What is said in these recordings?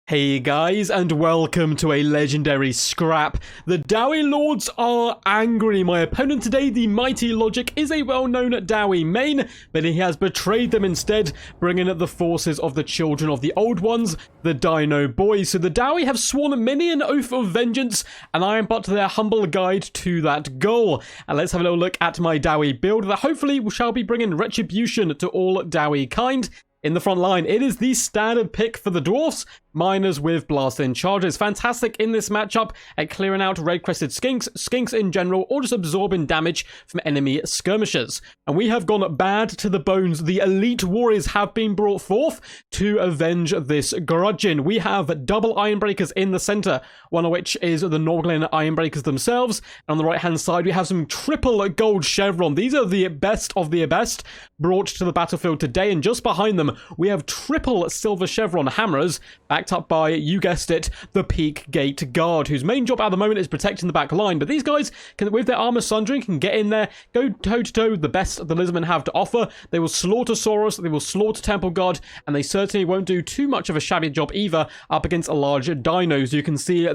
Hey guys, and welcome to a legendary scrap. The DAWI Lords are angry. My opponent today, the Mighty Logic, is a well-known DAWI main, but he has betrayed them instead, bringing the forces of the Children of the Old Ones, the Dino Boys. So the DAWI have sworn many an oath of vengeance, and I am but their humble guide to that goal. And let's have a little look at my DAWI build that hopefully shall be bringing retribution to all DAWI kind. In the front line, it is the standard pick for the Dwarfs, miners with blasting charges. Fantastic in this matchup at clearing out red-crested skinks in general, or just absorbing damage from enemy skirmishers. And we have gone bad to the bones. The elite warriors have been brought forth to avenge this grudging. We have double Ironbreakers in the center, one of which is the Norglen Ironbreakers themselves. And on the right-hand side, we have some triple gold chevron. These are the best of the best brought to the battlefield today, and just behind them, we have triple silver chevron hammerers, backed up by, you guessed it, the Peak Gate Guard, whose main job at the moment is protecting the back line. But these guys, with their armor sundering, can get in there, go toe-to-toe with the best the Lizardmen have to offer. They will slaughter Saurus, they will slaughter Temple Guard, and they certainly won't do too much of a shabby job either up against large dinos. You can see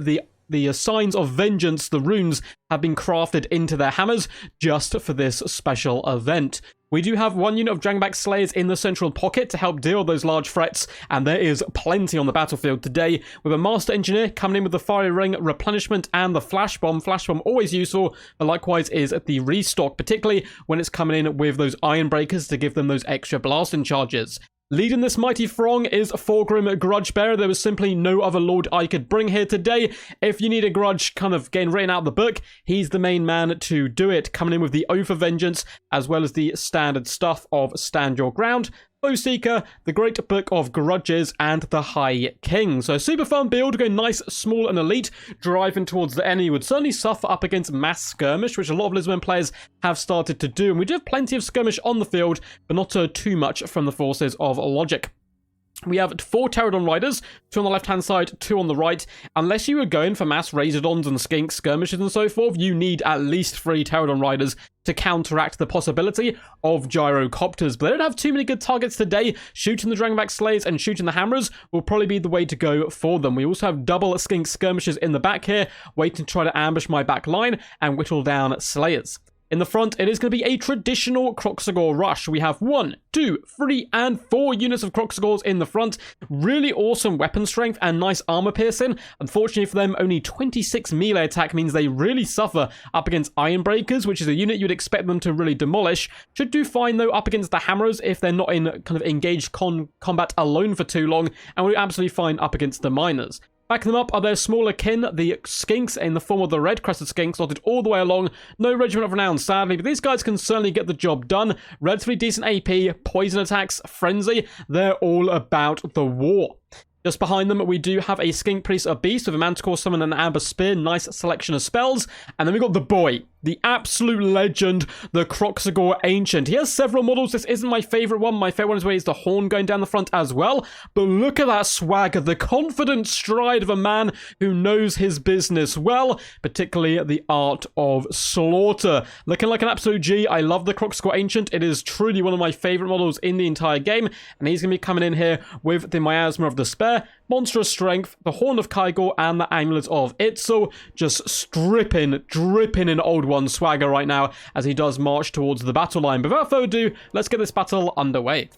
the signs of vengeance, the runes, have been crafted into their hammers just for this special event. We do have one unit of Dragonback Slayers in the central pocket to help deal with those large threats, and there is plenty on the battlefield today, with a Master Engineer coming in with the Fiery Ring, Replenishment, and the Flash Bomb. Flash Bomb always useful, but likewise is the Restock, particularly when it's coming in with those Iron Breakers to give them those extra blasting charges. Leading this mighty throng is Thorgrim Grudgebearer. There was simply no other lord I could bring here today. If you need a grudge kind of getting written out of the book, he's the main man to do it, coming in with the Oath of Vengeance, as well as the standard stuff of Stand Your Ground, Seeker, the Great Book of Grudges, and the High King. So super fun build, going nice, small, and elite, driving towards the enemy. Would certainly suffer up against mass skirmish, which a lot of Lizardmen players have started to do. And we do have plenty of skirmish on the field, but not too much from the forces of Logic. We have 4 Pterodon Riders, 2 on the left-hand side, 2 on the right. Unless you were going for mass Razordons and Skinks, skirmishes and so forth, you need at least 3 Pterodon Riders to counteract the possibility of Gyrocopters. But they don't have too many good targets today. Shooting the Dragonback Slayers and shooting the Hammers will probably be the way to go for them. We also have double Skink Skirmishers in the back here, waiting to try to ambush my back line and whittle down Slayers. In the front, it is going to be a traditional Kroxigor rush. We have 1, 2, 3, and 4 units of Kroxigors in the front. Really awesome weapon strength and nice armor piercing. Unfortunately for them, only 26 melee attack means they really suffer up against Ironbreakers, which is a unit you'd expect them to really demolish. Should do fine, though, up against the Hammerers if they're not in kind of engaged combat alone for too long, and we're absolutely fine up against the Miners. Backing them up are their smaller kin, the Skinks, in the form of the red-crested Skinks, dotted all the way along. No Regiment of Renown, sadly, but these guys can certainly get the job done. Relatively decent AP, poison attacks, frenzy, they're all about the war. Just behind them, we do have a Skink Priest of Beast with a Manticore Summon and an Amber Spear. Nice selection of spells. And then we got the boy, the absolute legend, the Kroxigor Ancient. He has several models. This isn't my favorite one. My favorite one is where he's the horn going down the front as well. But look at that swagger, the confident stride of a man who knows his business well, particularly the art of slaughter. Looking like an absolute G. I love the Kroxigor Ancient. It is truly one of my favorite models in the entire game. And he's going to be coming in here with the Miasma of Despair, Monstrous Strength, the Horn of Kygor, and the Amulet of Itzel, just dripping in Old One swagger right now as he does march towards the battle line. But without further ado, let's get this battle underway.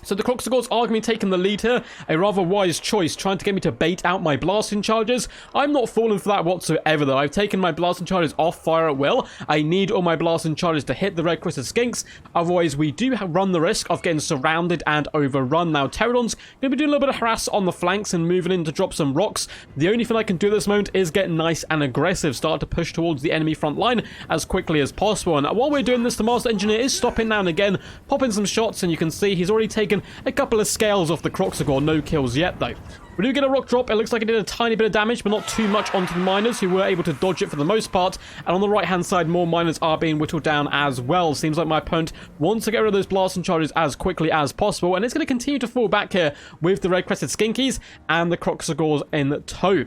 So the Kroxigors are going to be taking the lead here. A rather wise choice, trying to get me to bait out my blasting charges. I'm not falling for that whatsoever, though. I've taken my blasting charges off fire at will. I need all my blasting charges to hit the red-crested Skinks. Otherwise, we do run the risk of getting surrounded and overrun. Now, Pterodon's going to be doing a little bit of harass on the flanks and moving in to drop some rocks. The only thing I can do at this moment is get nice and aggressive, start to push towards the enemy front line as quickly as possible. And while we're doing this, the Master Engineer is stopping now and again, popping some shots, and you can see he's already taken a couple of scales off the Kroxigor. No kills yet, though. We do get a rock drop. It looks like it did a tiny bit of damage, but not too much onto the Miners, who were able to dodge it for the most part. And on the right-hand side, more Miners are being whittled down as well. Seems like my opponent wants to get rid of those blasting charges as quickly as possible, and it's going to continue to fall back here with the red-crested Skinkies and the Kroxigors in tow.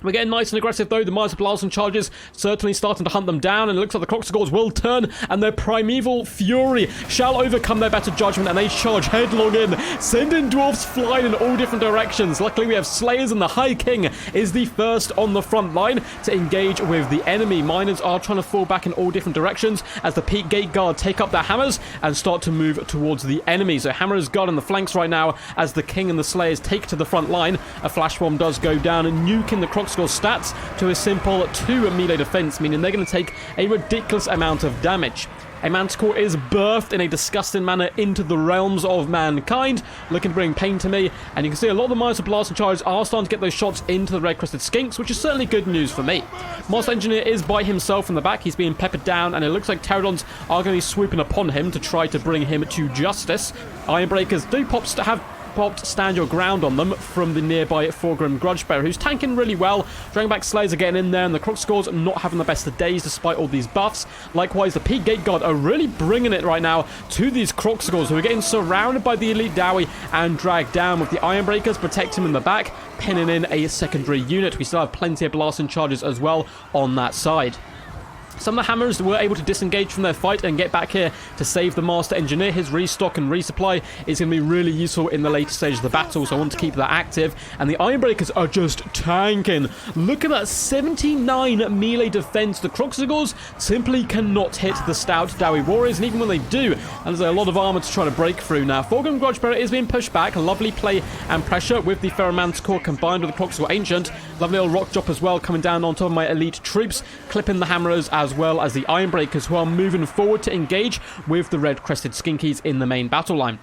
We're getting nice and aggressive though. The Miser Blasting charges certainly starting to hunt them down, and it looks like the Croxagores will turn, and their primeval fury shall overcome their better judgment, and they charge headlong in, sending Dwarfs flying in all different directions. Luckily we have Slayers, and the High King is the first on the front line to engage with the enemy. Miners are trying to fall back in all different directions as the Peak Gate Guard take up their hammers and start to move towards the enemy. So Hammerers Guard on the flanks right now as the King and the Slayers take to the front line. A flash bomb does go down, and nuking the Croxagores stats to a simple 2 melee defense, meaning they're going to take a ridiculous amount of damage. A Manticore is birthed in a disgusting manner into the realms of mankind, looking to bring pain to me, and you can see a lot of the Miser Blasting charges are starting to get those shots into the red-crested skinks, which is certainly good news for me. Master Engineer is by himself in the back. He's being peppered down, and it looks like Pterodons are going to be swooping upon him to try to bring him to justice. Ironbreakers do have popped stand your ground on them from the nearby Thorgrim Grudgebearer, who's tanking really well. Dragonback Slayers are getting in there, and the Croxagores not having the best of days despite all these buffs. Likewise, the Peak Gate Guard are really bringing it right now to these Croxagores, who are getting surrounded by the elite DAWI and dragged down, with the Ironbreakers protecting them in the back, pinning in a secondary unit. We still have plenty of blasting charges as well on that side. Some of the Hammers were able to disengage from their fight and get back here to save the Master Engineer. His restock and resupply is going to be really useful in the later stage of the battle, so I want to keep that active. And the Ironbreakers are just tanking. Look at that 79 melee defense. The Croxagores simply cannot hit the stout DAWI warriors, and even when they do, and there's a lot of armor to try to break through now. Thorgrim Grudgebearer is being pushed back. Lovely play and pressure with the Ferromanticore combined with the Croxagore Ancient. Lovely little rock drop as well coming down on top of my elite troops, clipping the Hammerers as well as the Ironbreakers, who are moving forward to engage with the red-crested skinkies in the main battle line.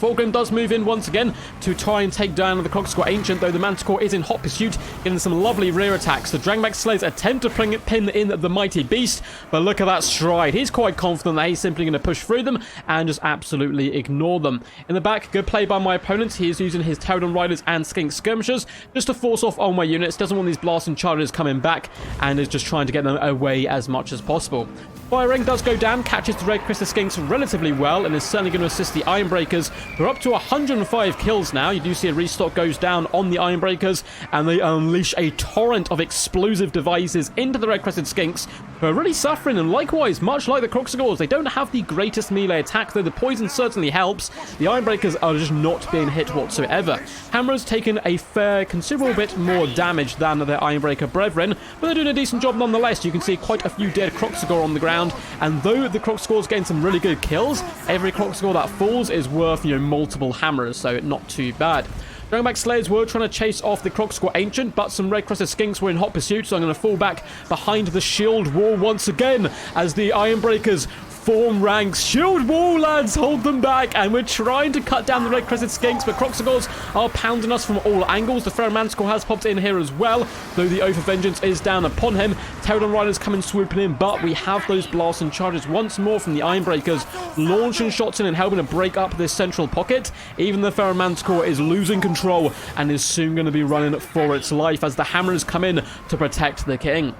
Thorgrim does move in once again to try and take down the Croxagore Ancient, though the Manticore is in hot pursuit, getting some lovely rear attacks. The Dragonback Slayers attempt to pin in the mighty beast, but look at that stride. He's quite confident that he's simply going to push through them and just absolutely ignore them. In the back, good play by my opponent. He is using his Pterodon Riders and Skink Skirmishers just to force off on my units. Doesn't want these blasting charges coming back, and is just trying to get them away as much as possible. Firing does go down, catches the red-crested skinks relatively well, and is certainly going to assist the Ironbreakers. We're up to 105 kills now. You do see a restock goes down on the Ironbreakers, and they unleash a torrent of explosive devices into the red-crested skinks, who are really suffering. And likewise, much like the Croxagores, they don't have the greatest melee attack, though the poison certainly helps. The Ironbreakers are just not being hit whatsoever. Hammerers taken a fair, considerable bit more damage than their Ironbreaker brethren, but they're doing a decent job nonetheless. You can see quite a few dead Croxagore on the ground, and though the Croxagores getting some really good kills, every Croxagore that falls is worth, multiple Hammerers, so not too bad. Dragonback Slayers were trying to chase off the Croxagore Ancient, but some red-crested skinks were in hot pursuit, so I'm going to fall back behind the shield wall once again as the Ironbreakers form ranks. Shield wall, lads, hold them back, and we're trying to cut down the red-crested skinks, but Croxagores are pounding us from all angles. The Ferromanticore has popped in here as well, though the Oath of Vengeance is down upon him. Pterodon Riders coming swooping in, but we have those blasting charges once more from the Ironbreakers, launching shots in and helping to break up this central pocket. Even the Ferromanticore is losing control and is soon going to be running for its life as the Hammers come in to protect the king.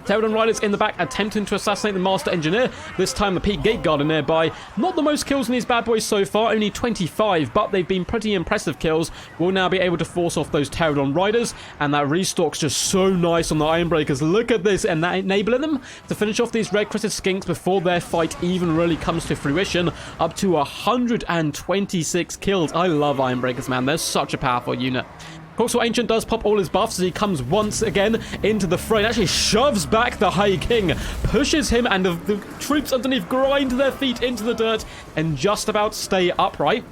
Pterodon Riders in the back attempting to assassinate the Master Engineer. This time the Peak Gate Guard are nearby. Not the most kills in these bad boys so far, only 25, but they've been pretty impressive kills. We'll now be able to force off those Pterodon Riders, and that restock's just so nice on the Ironbreakers. Look at this, and that enabling them to finish off these red-crested skinks before their fight even really comes to fruition. Up to 126 kills. I love Ironbreakers, man. They're such a powerful unit. Croxagore Ancient does pop all his buffs as he comes once again into the fray and actually shoves back the High King, pushes him, and the troops underneath grind their feet into the dirt and just about stay upright.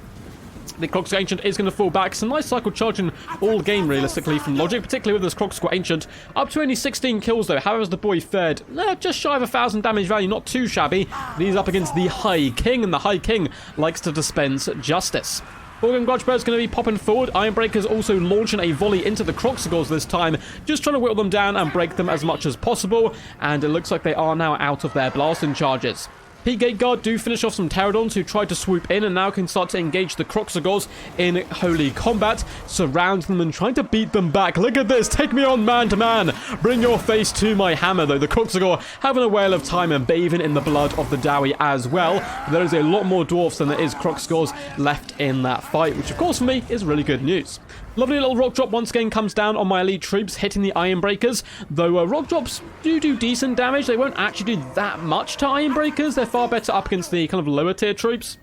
The Croxagore Ancient is going to fall back. Some nice cycle charging all game, realistically, from logic, particularly with this Croxagore Ancient. Up to only 16 kills, though. How has the boy fared? Just shy of 1,000 damage value, not too shabby. But he's up against the High King, and the High King likes to dispense justice. Thorgrim Grudgebearer is going to be popping forward. Ironbreakers also launching a volley into the Croxagores this time, just trying to whittle them down and break them as much as possible. And it looks like they are now out of their blasting charges. Peak Gate Guard do finish off some Pterodons who tried to swoop in and now can start to engage the Kroxigors in holy combat, surround them and trying to beat them back. Look at this, take me on man to man. Bring your face to my hammer, though. The Kroxigor having a whale of time and bathing in the blood of the DAWI as well. There is a lot more Dwarfs than there is Kroxigors left in that fight, which of course for me is really good news. Lovely little rock drop once again comes down on my elite troops, hitting the Ironbreakers. Though rock drops do decent damage, they won't actually do that much to Ironbreakers. They're far better up against the kind of lower tier troops,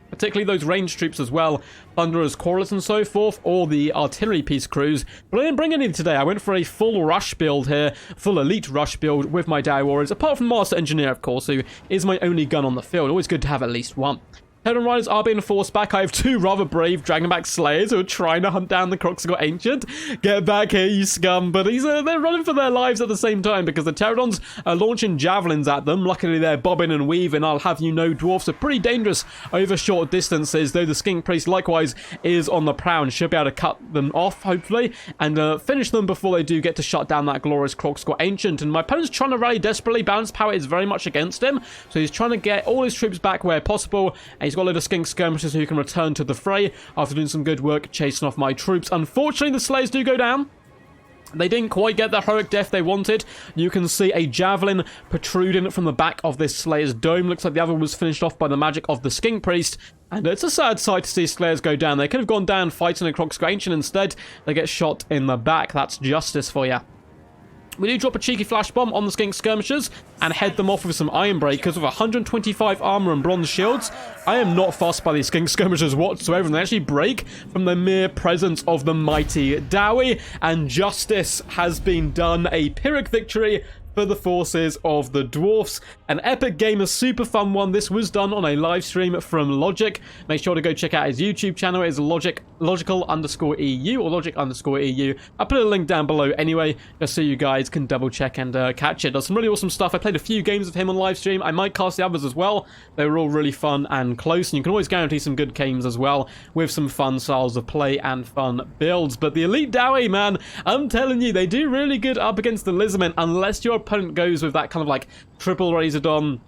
particularly those ranged troops as well, Thunderers, Chorus and so forth, or the artillery piece crews. But I didn't bring any today. I went for a full rush build here, full elite rush build with my DAWI warriors, apart from Master Engineer, of course, who is my only gun on the field. Always good to have at least one. Pterodon Riders are being forced back. I have two rather brave Dragonback Slayers who are trying to hunt down the Kroxigor Ancient. Get back here, you scum. But they're running for their lives at the same time because the Pterodons are launching javelins at them. Luckily, they're bobbing and weaving. I'll have you know, Dwarfs are pretty dangerous over short distances, though the Skink Priest likewise is on the prowl and should be able to cut them off, hopefully, and finish them before they do get to shut down that glorious Kroxigor Ancient. And my opponent's trying to rally desperately. Balance power is very much against him, so he's trying to get all his troops back where possible, and he's got a load of Skink Skirmishers who can return to the fray after doing some good work chasing off my troops. Unfortunately, the Slayers do go down. They didn't quite get the heroic death they wanted. You can see a javelin protruding from the back of this Slayer's dome. Looks like the other was finished off by the magic of the Skink Priest. And it's a sad sight to see Slayers go down. They could have gone down fighting a Kroxigor Ancient. Instead, they get shot in the back. That's justice for you. We do drop a cheeky flash bomb on the Skink Skirmishers and head them off with some Ironbreakers with 125 armor and bronze shields. I am not fussed by these Skink Skirmishers whatsoever, and they actually break from the mere presence of the mighty DAWI, and justice has been done. A Pyrrhic victory for the forces of the Dwarfs. An epic game, a super fun one. This was done on a live stream from Logic. Make sure to go check out his YouTube channel. It is logical_EU or logic_EU. I'll put a link down below anyway, just so you guys can double check and catch it. Does some really awesome stuff. I played a few games of him on live stream. I might cast the others as well. They were all really fun and close, and you can always guarantee some good games as well with some fun styles of play and fun builds. But the elite DAWI, man, I'm telling you, they do really good up against the Lizardmen unless your opponent goes with that kind of like triple Razordon,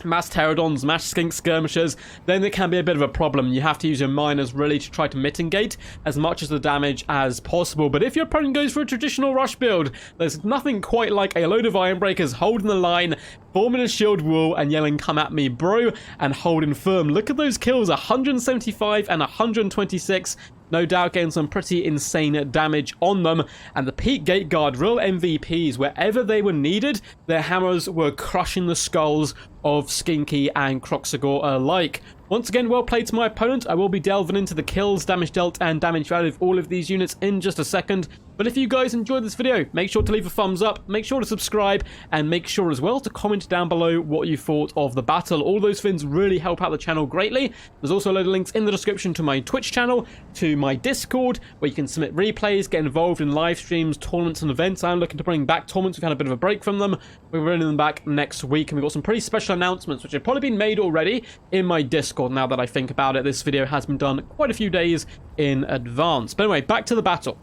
mass Pterodons, mass Skink Skirmishers. Then it can be a bit of a problem. You have to use your miners really to try to mitigate as much of the damage as possible. But if your opponent goes for a traditional rush build, there's nothing quite like a load of Ironbreakers holding the line, forming a shield wall and yelling, "Come at me, bro," and holding firm. Look at those kills, 175 and 126. No doubt getting some pretty insane damage on them. And the Peak Gate Guard, real MVPs. Wherever they were needed, their hammers were crushing the skulls of Skinky and Kroxigor alike. Once again, well played to my opponent. I will be delving into the kills, damage dealt, and damage value of all of these units in just a second. But if you guys enjoyed this video, make sure to leave a thumbs up, make sure to subscribe, and make sure as well to comment down below what you thought of the battle. All those things really help out the channel greatly. There's also a load of links in the description to my Twitch channel, to my Discord, where you can submit replays, get involved in live streams, tournaments, and events. I'm looking to bring back tournaments. We've had a bit of a break from them. We're bringing them back next week, and we've got some pretty special announcements, which have probably been made already in my Discord now that I think about it. This video has been done quite a few days in advance. But anyway, back to the battle.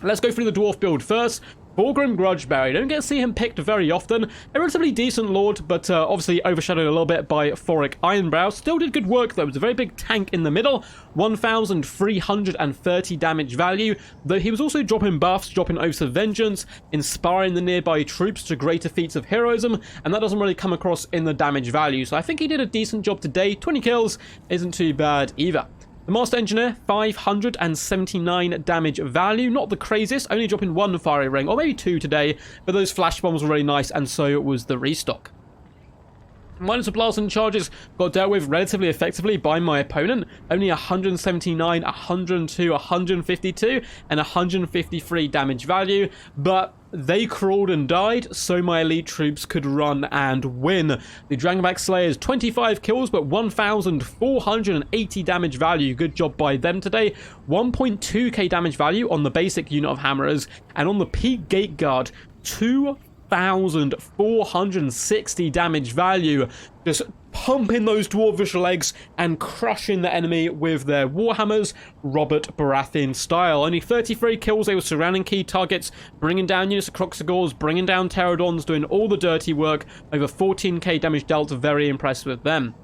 Let's go through the dwarf build first. Fulgrim Grudgeberry. Don't get to see him picked very often. A relatively decent lord, but obviously overshadowed a little bit by Thoric Ironbrow. Still did good work though. It was a very big tank in the middle. 1,330 damage value. Though he was also dropping buffs, dropping Oaths of Vengeance, inspiring the nearby troops to greater feats of heroism, and that doesn't really come across in the damage value. So I think he did a decent job today. 20 kills isn't too bad either. The Master Engineer, 579 damage value. Not the craziest, only dropping one fiery ring, or maybe two today, but those flash bombs were really nice, and so was the restock. Minus of blast and charges got dealt with relatively effectively by my opponent. Only 179, 102, 152, and 153 damage value, but they crawled and died, so my elite troops could run and win. The Dragonback Slayers, 25 kills, but 1,480 damage value. Good job by them today. 1.2k damage value on the basic unit of hammerers, and on the Peak Gate Guard, 2 1,460 damage value, just pumping those dwarvish legs and crushing the enemy with their Warhammers, Robert Baratheon style. Only 33 kills, they were surrounding key targets, bringing down units of Kroxigors, bringing down Pterodons, doing all the dirty work, over 14k damage dealt, very impressed with them.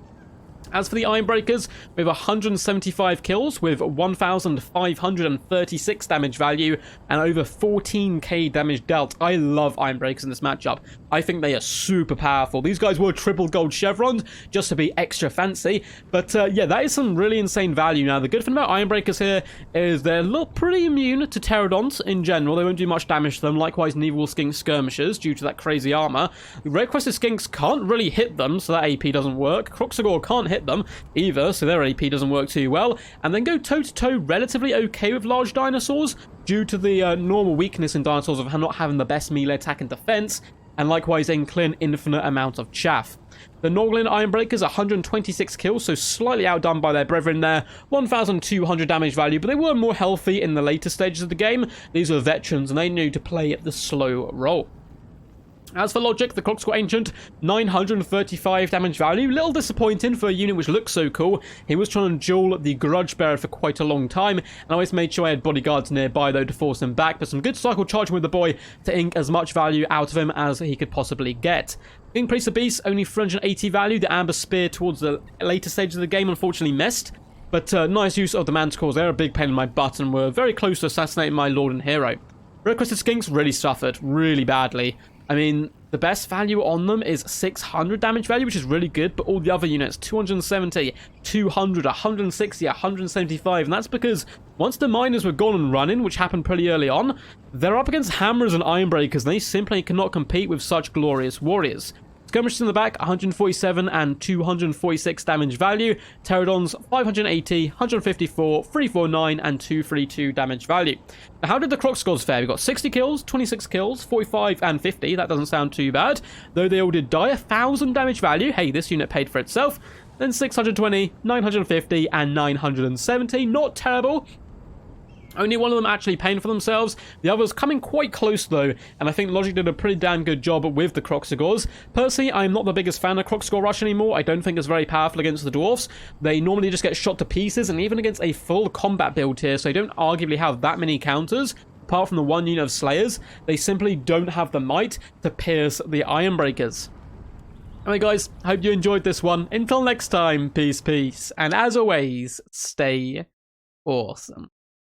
As for the Ironbreakers, we have 175 kills with 1,536 damage value and over 14k damage dealt. I love Ironbreakers in this matchup. I think they are super powerful. These guys were triple gold chevrons just to be extra fancy. But yeah, that is some really insane value. Now, the good thing about Ironbreakers here is they're pretty immune to Pterodons in general. They won't do much damage to them. Likewise, Nevil Skink Skirmishers due to that crazy armor. The Red Crested Skinks can't really hit them, so that AP doesn't work. Kroxigor can't hit them either, so their AP doesn't work too well. And then go toe-to-toe relatively okay with large dinosaurs due to the normal weakness in dinosaurs of not having the best melee attack and defense, and likewise Inclin infinite amount of chaff. The Norglin Ironbreakers, 126 kills, so slightly outdone by their brethren there, 1,200 damage value, but they were more healthy in the later stages of the game. These were veterans, and they knew to play the slow role. As for logic, the Kroxigor Ancient, 935 damage value. Little disappointing for a unit which looks so cool. He was trying to duel the Grudge Bearer for quite a long time, and I always made sure I had bodyguards nearby, though, to force him back. But some good cycle charging with the boy to ink as much value out of him as he could possibly get. King Priest of Beasts, only 380 value. The Amber Spear towards the later stages of the game unfortunately missed. But nice use of the Manticores. They're a big pain in my butt and were very close to assassinating my Lord and Hero. Red Crested Skinks really suffered really badly. I mean, the best value on them is 600 damage value, which is really good, but all the other units, 270, 200, 160, 175, and that's because once the miners were gone and running, which happened pretty early on, they're up against hammers and ironbreakers, and they simply cannot compete with such glorious warriors. Skirmishers in the back, 147 and 246 damage value. Pterodons, 580, 154, 349, and 232 damage value. Now, how did the Kroxigors fare? We got 60 kills, 26 kills, 45, and 50. That doesn't sound too bad. Though they all did die, 1,000 damage value. Hey, this unit paid for itself. Then 620, 950, and 970. Not terrible. Only one of them actually paying for themselves. The others coming quite close, though, and I think Logic did a pretty damn good job with the Kroxigors. Personally, I'm not the biggest fan of Kroxigor Rush anymore. I don't think it's very powerful against the Dwarfs. They normally just get shot to pieces, and even against a full combat build here, so they don't arguably have that many counters. Apart from the one unit of Slayers, they simply don't have the might to pierce the Ironbreakers. Anyway, guys, hope you enjoyed this one. Until next time, peace, peace, and as always, stay awesome.